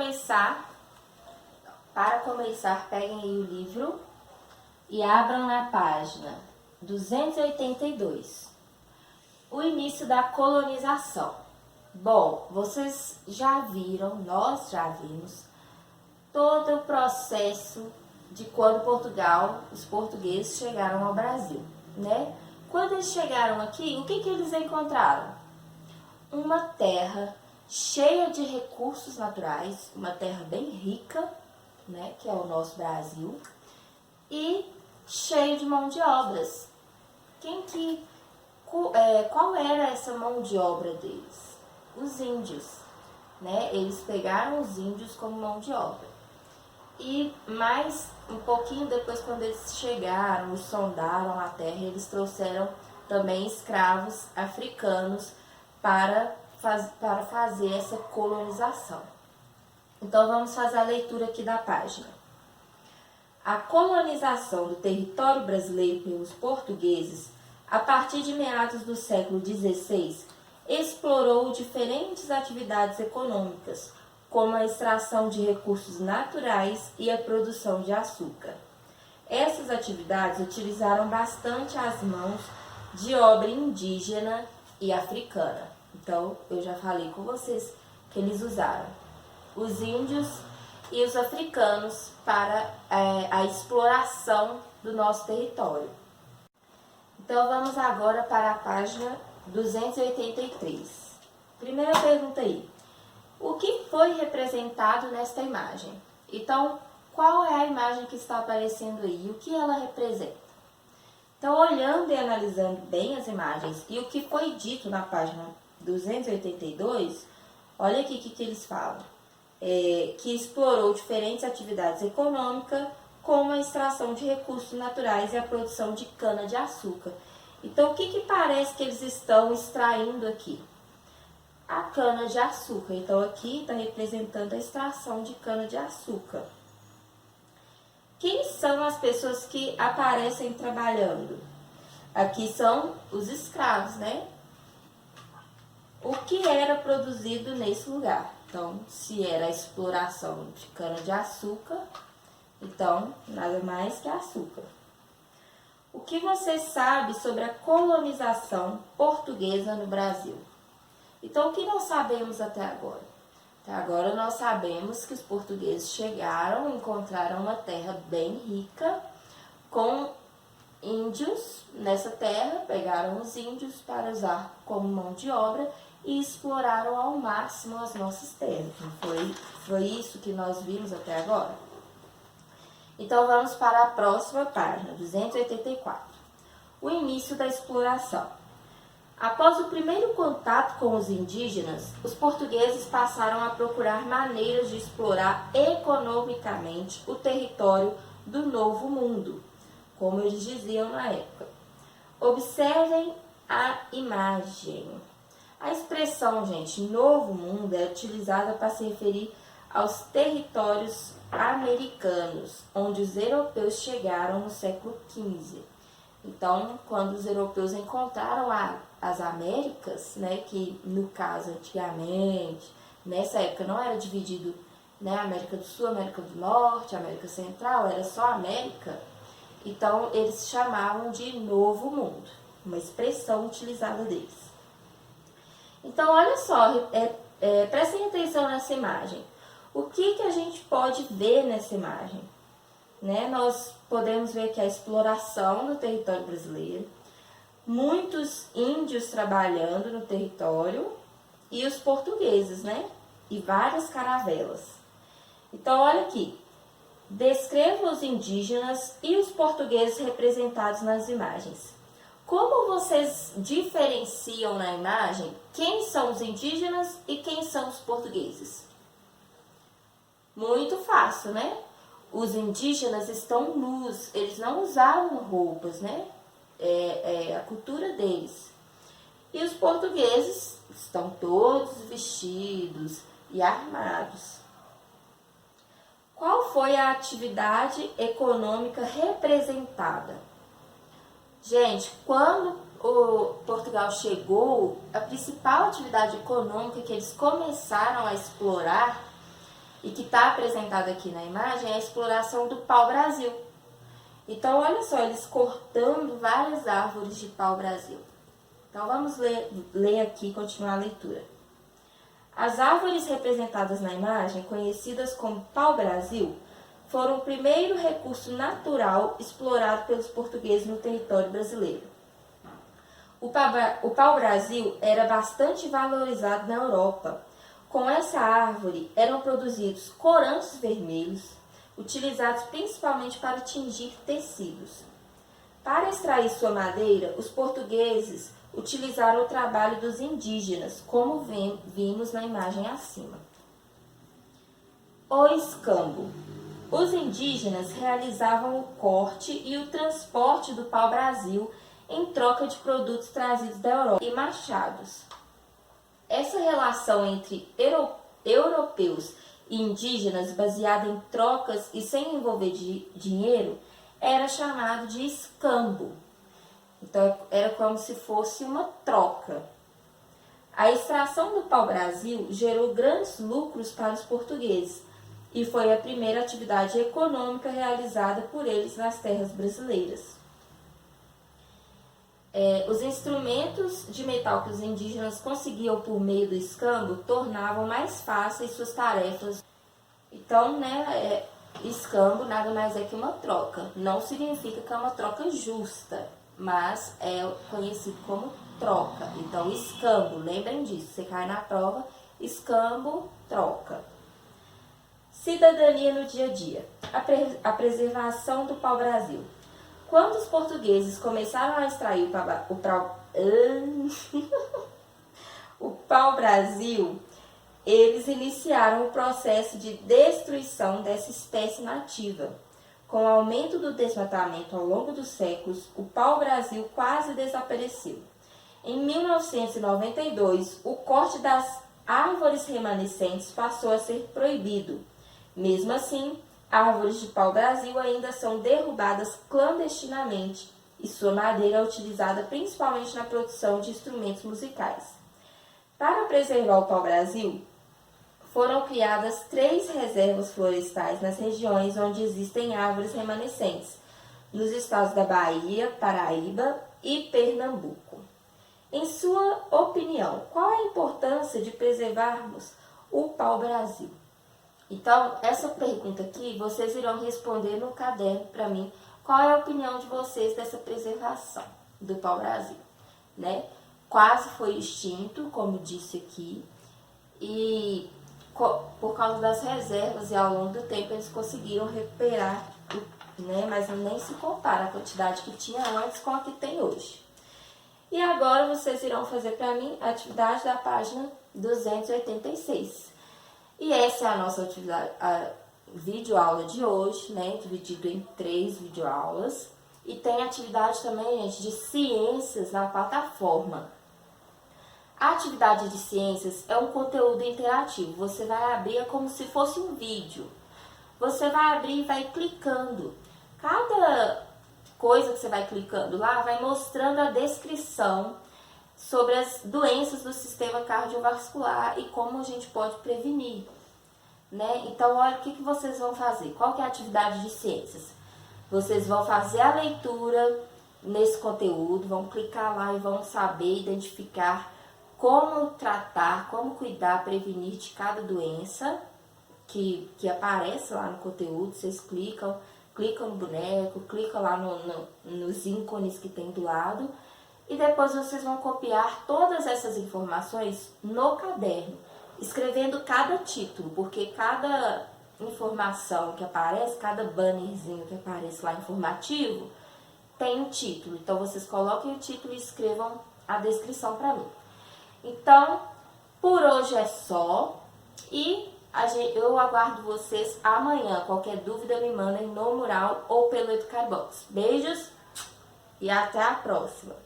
começar, peguem aí o livro e abram na página 282. O início da colonização. Bom, vocês já viram, nós já vimos, todo o processo de quando os portugueses chegaram ao Brasil, né? Quando eles chegaram aqui, o que eles encontraram? Uma terra cheia de recursos naturais, uma terra bem rica, né, que é o nosso Brasil, e cheio de mão de obras. Qual era essa mão de obra deles? Os índios, né? Eles pegaram os índios como mão de obra. E mais um pouquinho depois, quando eles chegaram e sondaram a terra, eles trouxeram também escravos africanos para fazer essa colonização. Então vamos fazer a leitura aqui da página. A colonização do território brasileiro pelos portugueses, a partir de meados do século XVI, explorou diferentes atividades econômicas, como a extração de recursos naturais e a produção de açúcar. Essas atividades utilizaram bastante as mãos de obra indígena e africana. Então, eu já falei com vocês que eles usaram os índios e os africanos para a exploração do nosso território. Então, vamos agora para a página 283. Primeira pergunta aí. O que foi representado nesta imagem? Então, qual é a imagem que está aparecendo aí? O que ela representa? Então, olhando e analisando bem as imagens e o que foi dito na página 282, olha aqui o que eles falam. Que explorou diferentes atividades econômicas, como a extração de recursos naturais e a produção de cana-de-açúcar. Então, o que parece que eles estão extraindo aqui? A cana-de-açúcar. Então, aqui está representando a extração de cana-de-açúcar. Quem são as pessoas que aparecem trabalhando? Aqui são os escravos, né? O que era produzido nesse lugar? Então, se era a exploração de cana-de-açúcar, então, nada mais que açúcar. O que você sabe sobre a colonização portuguesa no Brasil? Então, o que nós sabemos até agora? Até agora nós sabemos que os portugueses chegaram e encontraram uma terra bem rica, com índios nessa terra, pegaram os índios para usar como mão de obra e exploraram ao máximo as nossas terras. Foi isso que nós vimos até agora? Então, vamos para a próxima página, 284. O início da exploração. Após o primeiro contato com os indígenas, os portugueses passaram a procurar maneiras de explorar economicamente o território do Novo Mundo, como eles diziam na época. Observem a imagem. A expressão, gente, Novo Mundo é utilizada para se referir aos territórios americanos, onde os europeus chegaram no século XV. Então, quando os europeus encontraram as Américas, né, que no caso antigamente, nessa época não era dividido, né, América do Sul, América do Norte, América Central, era só América, então eles chamavam de Novo Mundo, uma expressão utilizada deles. Então, olha só, prestem atenção nessa imagem. O que a gente pode ver nessa imagem? Né? Nós podemos ver que a exploração do território brasileiro, muitos índios trabalhando no território e os portugueses, né? E várias caravelas. Então, olha aqui. Descreva os indígenas e os portugueses representados nas imagens. Como vocês diferenciam na imagem quem são os indígenas e quem são os portugueses? Muito fácil, né? Os indígenas estão nus, eles não usavam roupas, né? É a cultura deles. E os portugueses estão todos vestidos e armados. Qual foi a atividade econômica representada? Gente, quando o Portugal chegou, a principal atividade econômica que eles começaram a explorar e que está apresentado aqui na imagem é a exploração do pau-brasil. Então, olha só, eles cortando várias árvores de pau-brasil. Então, vamos ler aqui e continuar a leitura. As árvores representadas na imagem, conhecidas como pau-brasil, foram o primeiro recurso natural explorado pelos portugueses no território brasileiro. O pau-brasil era bastante valorizado na Europa. Com essa árvore eram produzidos corantes vermelhos, utilizados principalmente para tingir tecidos. Para extrair sua madeira, os portugueses utilizaram o trabalho dos indígenas, como vimos na imagem acima. O escambo. Os indígenas realizavam o corte e o transporte do pau-brasil em troca de produtos trazidos da Europa e machados. Essa relação entre europeus e indígenas, baseada em trocas e sem envolver dinheiro, era chamado de escambo. Então, era como se fosse uma troca. A extração do pau-brasil gerou grandes lucros para os portugueses e foi a primeira atividade econômica realizada por eles nas terras brasileiras. Os instrumentos de metal que os indígenas conseguiam por meio do escambo tornavam mais fáceis suas tarefas. Então, escambo nada mais é que uma troca. Não significa que é uma troca justa, mas é conhecido como troca. Então, escambo, lembrem disso. Você cai na prova, escambo, troca. Cidadania no dia a dia. A preservação do pau-brasil. Quando os portugueses começaram a extrair o pau-brasil, eles iniciaram o processo de destruição dessa espécie nativa. Com o aumento do desmatamento ao longo dos séculos, o pau-brasil quase desapareceu. Em 1992, o corte das árvores remanescentes passou a ser proibido. Mesmo assim, árvores de pau-brasil ainda são derrubadas clandestinamente e sua madeira é utilizada principalmente na produção de instrumentos musicais. Para preservar o pau-brasil, foram criadas 3 reservas florestais nas regiões onde existem árvores remanescentes, nos estados da Bahia, Paraíba e Pernambuco. Em sua opinião, qual é a importância de preservarmos o pau-brasil? Então, essa pergunta aqui, vocês irão responder no caderno para mim qual é a opinião de vocês dessa preservação do pau-brasil, né? Quase foi extinto, como disse aqui, e por causa das reservas e ao longo do tempo eles conseguiram recuperar, né? Mas nem se compara a quantidade que tinha antes com a que tem hoje. E agora vocês irão fazer para mim a atividade da página 286. E essa é a nossa atividade, a videoaula de hoje, né? Dividido em 3 videoaulas. E tem atividade também, gente, de ciências na plataforma. A atividade de ciências é um conteúdo interativo. Você vai abrir como se fosse um vídeo. Você vai abrir e vai clicando. Cada coisa que você vai clicando lá vai mostrando a descrição sobre as doenças do sistema cardiovascular e como a gente pode prevenir, né? Então, olha o que vocês vão fazer. Qual que é a atividade de ciências? Vocês vão fazer a leitura nesse conteúdo, vão clicar lá e vão saber identificar como tratar, como cuidar, prevenir de cada doença que aparece lá no conteúdo. Vocês clicam no boneco, clicam lá nos ícones que tem do lado. E depois vocês vão copiar todas essas informações no caderno, escrevendo cada título, porque cada informação que aparece, cada bannerzinho que aparece lá informativo, tem um título. Então, vocês coloquem o título e escrevam a descrição para mim. Então, por hoje é só e eu aguardo vocês amanhã. Qualquer dúvida me mandem no mural ou pelo Educarbox. Beijos e até a próxima!